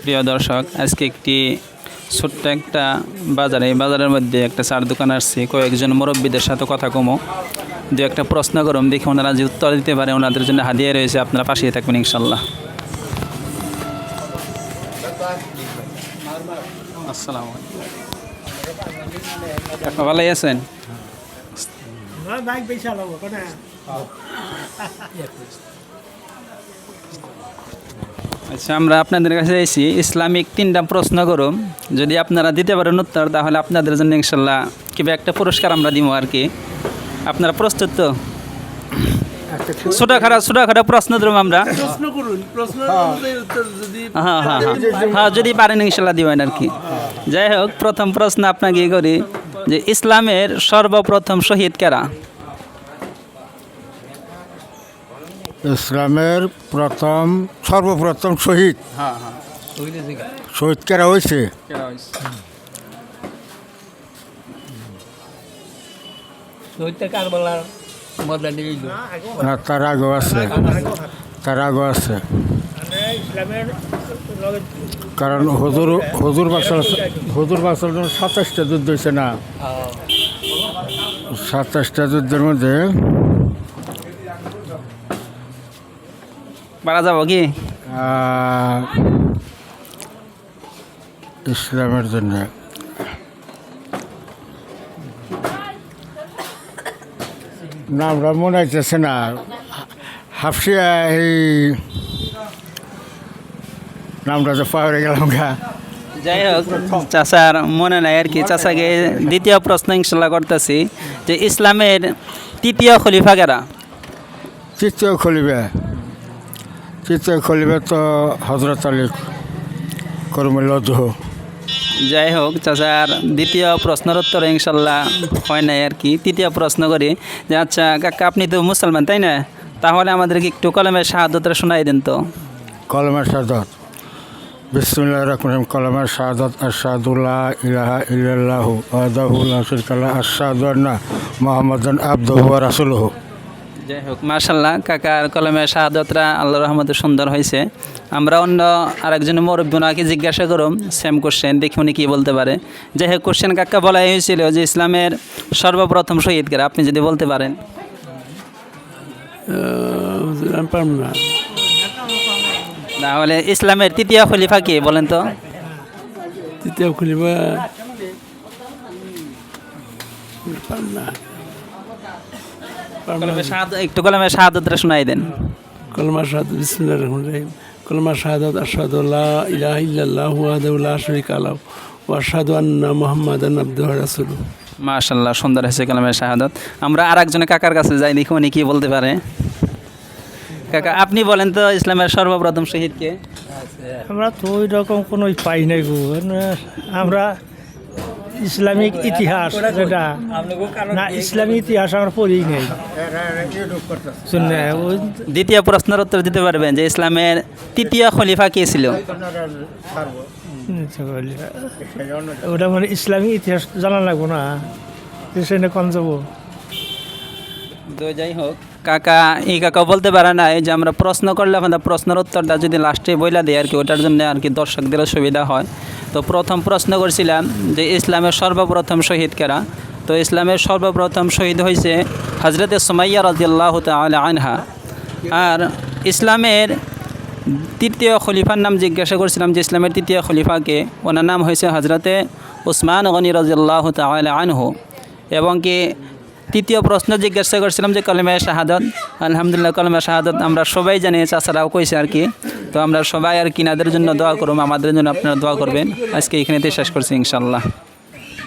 প্রিয় দর্শক, আজকে একটি ছোট্ট একটা বাজার, এই বাজারের মধ্যে একটা চার দোকান আসছে। কয়েকজন মুরব্বীদের সাথে কথা কমো, দু একটা প্রশ্ন করুন, দেখি ওনারা যে উত্তর দিতে পারে ওনাদের জন্য হাদিয়া রয়েছে। আপনারা পাশেই থাকবেন ইনশাল্লাহ। আসসালামু আলাইকুম, ভালো আছেন? আচ্ছা, আমরা আপনাদের কাছে এসেছি ইসলামিক 3টা প্রশ্ন করুন, যদি আপনারা দিতে পারেন উত্তর, তাহলে আপনাদের জন্য ইনশাল্লাহ কিংবা একটা পুরস্কার আমরা দিব আর কি। আপনারা প্রস্তুত তো? ছোটখাটো প্রশ্ন দেব আমরা। হ্যাঁ, যদি পারেন ইনশাল্লাহ দিবেন আর কি। যাই হোক, প্রথম প্রশ্ন আপনাকে করি যে ইসলামের সর্বপ্রথম শহীদ কারা? ইসলামের সর্বপ্রথম শহীদ কারা হয়েছে? তার আগেও আছে, কারণ হুজুর বাসাল 27টা যুদ্ধ হয়েছে না? 27টা যুদ্ধের মধ্যে মারা যাবো কি ইসলামের জন্য নামটা মনে হইতেছে না। হাফসিয়া এই নামটা তো পাওয়া গেলাম গা। যাই হোক, চাচার মনে নাই আর কি। চাচাকে দ্বিতীয় প্রশ্ন ইনশাল্লাহ করতেছি যে ইসলামের তৃতীয় খলিফা কারা? তৃতীয় খলিফা তো হযরত আলী করমুল্লাহ। যাই হোক, চাচার দ্বিতীয় প্রশ্নের উত্তর ইনশাল্লাহ হয় নাই আর কি। তৃতীয় প্রশ্ন করি যে আচ্ছা কাকা, আপনি তো মুসলমান তাই না? তাহলে আমাদেরকে একটু কলমে শাহাদাতটা শোনাই দেন তো। কলমে শাহাদাত, বিসমিল্লাহির রহমানির রহিম। কলমে শাহাদাত, আশহাদু লা ইলাহা ইল্লাল্লাহু ওয়াহদাহু লা শারীকা লাহু, আশহাদু আন্না মুহাম্মাদান আবদুহু ওয়া রাসূলুহু। যাই হোক, মাশাআল্লাহ, কাকার কলমে শাহাদাতরা আল্লাহর রহমতে সুন্দর হয়েছে। আমরা অন্য আরেকজন মুরব্বী ওনাকে জিজ্ঞাসা করুন সেম কোশ্চেন, দেখি উনি কী বলতে পারে। যাই হোক, কোশ্চেন কাকা বলাই হয়েছিল যে ইসলামের সর্বপ্রথম শহীদ কারা, আপনি যদি বলতে পারেন। তাহলে ইসলামের তৃতীয় খলিফা কে বলেন তো? তৃতীয় খলিফা একটু কলমে শাহাদাতটা শোনাই দেন। কলমা শাহাদাত, বিসমিল্লাহির রহমানির রহিম। কলমা শাহাদাত, আশহাদু লা ইলাহা ইল্লাল্লাহু ওয়াহদাহু লা শারীকা লাহু ওয়া আশহাদু আন্না মুহাম্মাদান আবদুহু ওয়া রাসূলুহু। মাশাআল্লাহ, সুন্দর হয়েছে কলমে শাহাদাত। আমরা আরেকজনের কাকার কাছে যাই, দেখি উনি কি বলতে পারে। কাকা, আপনি বলেন তো ইসলামের সর্বপ্রথম শহীদ কে? আমরা তো ওই রকম কোনো পাই নাই গো। আমরা ইসলামিক ইতিহাস যেটা না, ইসলামিক ইতিহাস আমরা পড়ি নাই। দ্বিতীয় প্রশ্নের উত্তর দিতে পারবেন যে ইসলামের তৃতীয় খলিফা কে ছিল? ওটা মানে ইসলামিক ইতিহাস জানা লাগবো না, সেখানে কন যাবো। তো যাই হোক, কাকা বলতে পারে না এই যে আমরা প্রশ্ন করলে আমাদের প্রশ্নের উত্তরটা যদি লাস্টে বইলা দিই আর কি, ওটার জন্য আর কি দর্শকদেরও সুবিধা হয়। তো প্রথম প্রশ্ন করছিলাম যে ইসলামের সর্বপ্রথম শহীদ কারা? তো ইসলামের সর্বপ্রথম শহীদ হয়েছে হজরতে সুমাইয়া রাদিয়াল্লাহু তাআলা আনহা। আর ইসলামের তৃতীয় খলিফার নাম জিজ্ঞাসা করছিলাম যে ইসলামের তৃতীয় খলিফাকে, ওনার নাম হয়েছে হজরতে উসমান গনি রাদিয়াল্লাহু তাআলা আনহু। এবং কি তৃতীয় প্রশ্ন জিজ্ঞাসা করছিলাম যে কলমে শাহাদাত। আলহামদুলিল্লাহ, কলমে শাহাদাত আমরা সবাই জানি, চাচারাও কইছে আর কি। তো আমরা সবাই আর কি নাদের জন্য দোয়া করব, আমাদের জন্য আপনারা দোয়া করবেন। আজকে এখানেতে শেষ করছি ইনশাআল্লাহ।